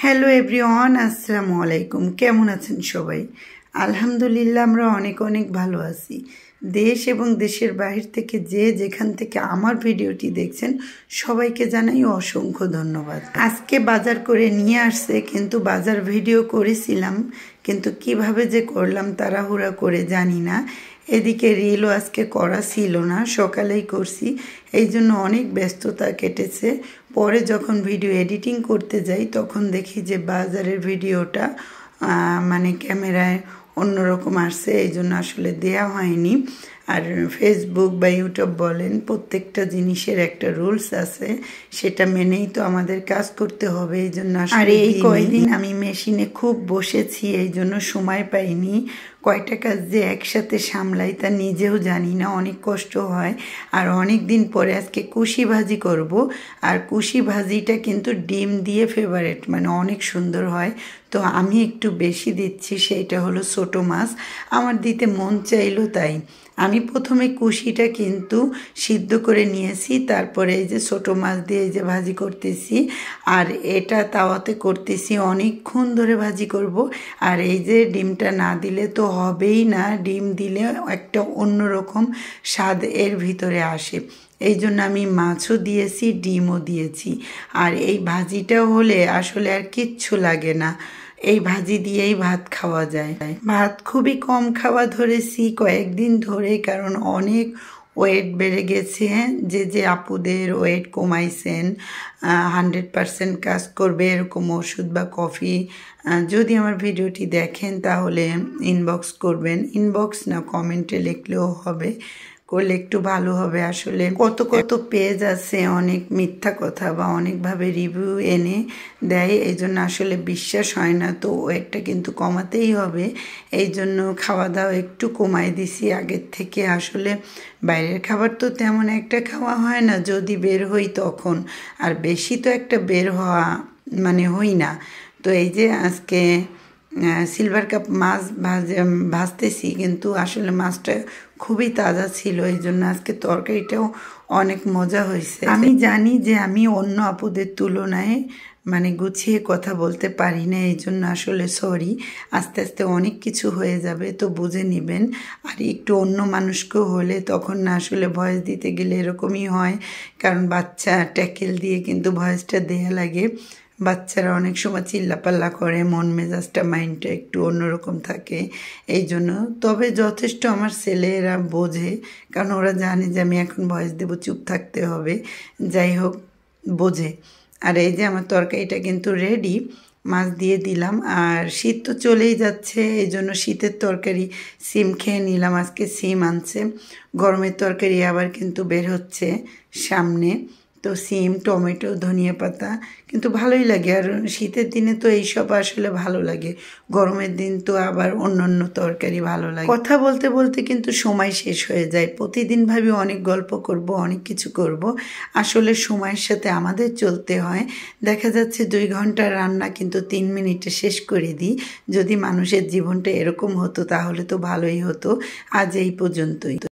Hello everyone, আসসালামু আলাইকুম। কেমন আছেন সবাই? আলহামদুলিল্লাহ, আমরা অনেক অনেক ভালো আছি। দেশ এবং দেশের বাহির থেকে যে যেখান থেকে আমার ভিডিওটি দেখছেন সবাইকে জানাই অসংখ্য ধন্যবাদ। আজকে বাজার করে নিয়ে আসছে, কিন্তু বাজার ভিডিও করেছিলাম, কিন্তু কিভাবে যে করলাম তাড়াহুড়া করে জানি না। এদিকে রিলও আজকে করা ছিল না, সকালেই করছি, এই জন্য অনেক ব্যস্ততা কেটেছে। পরে যখন ভিডিও এডিটিং করতে যাই তখন দেখি যে বাজারের ভিডিওটা মানে ক্যামেরায় অন্যরকম আসছে, এই জন্য আসলে দেয়া হয়নি। আর ফেসবুক বা ইউটিউব বলেন, প্রত্যেকটা জিনিসের একটা রুলস আছে, সেটা মেনেই তো আমাদের কাজ করতে হবে। এই জন্য আর এই কয়দিন আমি মেশিনে খুব বসেছি, এই জন্য সময় পাইনি। কয়টা কাজ যে একসাথে সামলাই তা নিজেও জানি না, অনেক কষ্ট হয়। আর অনেক দিন পরে আজকে কুশি ভাজি করব, আর কুশি ভাজিটা কিন্তু ডিম দিয়ে ফেভারেট, মানে অনেক সুন্দর হয়। তো আমি একটু বেশি দিচ্ছি, সেইটা হলো ছোটো মাছ, আমার দিতে মন চাইলো তাই। আমি প্রথমে কুশিটা কিন্তু সিদ্ধ করে নিয়েছি, তারপরে এই যে ছোটো মাছ দিয়ে এই যে ভাজি করতেছি, আর এটা তাওয়াতে করতেছি, অনেকক্ষণ ধরে ভাজি করব। আর এই যে ডিমটা না দিলে তো হবেই না, ডিম দিলে একটা অন্যরকম স্বাদ এর ভিতরে আসে, এই জন্য আমি মাছও দিয়েছি, ডিমও দিয়েছি। আর এই ভাজিটা হলে আসলে আর কিচ্ছু লাগে না, এই ভাজি দিয়েই ভাত খাওয়া যায়। ভাত খুবই কম খাওয়া ধরেছি কয়েকদিন ধরে, কারণ অনেক ওয়েট বেড়ে গেছে। যে আপুদের ওয়েট কমাইছেন, 100% কাজ করবে এরকম ওষুধ বা কফি যদি আমার ভিডিওটি দেখেন তাহলে ইনবক্স করবেন, ইনবক্স না কমেন্টে লিখলেও হবে, করলে একটু ভালো হবে। আসলে কত কত পেজ আছে, অনেক মিথ্যা কথা বা অনেকভাবে রিভিউ এনে দেয়, এই জন্য আসলে বিশ্বাস হয় না। তো ওয়েটটা কিন্তু কমাতেই হবে, এই জন্য খাওয়া দাওয়া একটু কমাই দিছি আগের থেকে। আসলে বাইরের খাবার তো তেমন একটা খাওয়া হয় না, যদি বের হই তখন, আর বেশি তো একটা বের হওয়া মানে হই না। তো এই যে আজকে সিলভার কাপ মাছ ভাজতেছি, কিন্তু আসলে মাছটা খুবই তাজা ছিল, এই জন্য আজকে তরকারিটাও অনেক মজা হয়েছে। আমি জানি যে আমি অন্য আপুদের তুলনায় মানে গুছিয়ে কথা বলতে পারি না, এই জন্য আসলে সরি। আস্তে আস্তে অনেক কিছু হয়ে যাবে, তো বুঝে নেবেন। আর একটু অন্য মানুষকেও হলে তখন না আসলে ভয়েস দিতে গেলে এরকমই হয়, কারণ বাচ্চা ট্যাকেল দিয়ে কিন্তু ভয়েসটা দেয়া লাগে। বাচ্চারা অনেক সময় চিল্লাপাল্লা করে, মন মেজাজটা মাইন্ডটা একটু অন্যরকম থাকে, এই জন্য। তবে যথেষ্ট আমার ছেলেরা বোঝে, কারণ ওরা জানে যে আমি এখন ভয়েস দেবো, চুপ থাকতে হবে, যাই হোক বোঝে। আর এই যে আমার তরকারিটা কিন্তু রেডি, মাছ দিয়ে দিলাম। আর শীত তো চলেই যাচ্ছে, এই জন্য শীতের তরকারি সিম খেয়ে নিলাম, আজকে সিম আনছে। গরমের তরকারি আবার কিন্তু বের হচ্ছে সামনে, তো সিম, টমেটো, ধনিয়া পাতা কিন্তু ভালোই লাগে। আর শীতের দিনে তো এইসব আসলে ভালো লাগে, গরমের দিন তো আবার অন্য অন্য তরকারি ভালো লাগে। কথা বলতে বলতে কিন্তু সময় শেষ হয়ে যায়। প্রতিদিন ভাবি অনেক গল্প করব, অনেক কিছু করব, আসলে সময়ের সাথে আমাদের চলতে হয়। দেখা যাচ্ছে 2 ঘন্টার রান্না কিন্তু 3 মিনিটে শেষ করে দিই। যদি মানুষের জীবনটা এরকম হতো তাহলে তো ভালোই হতো। আজ এই পর্যন্তই।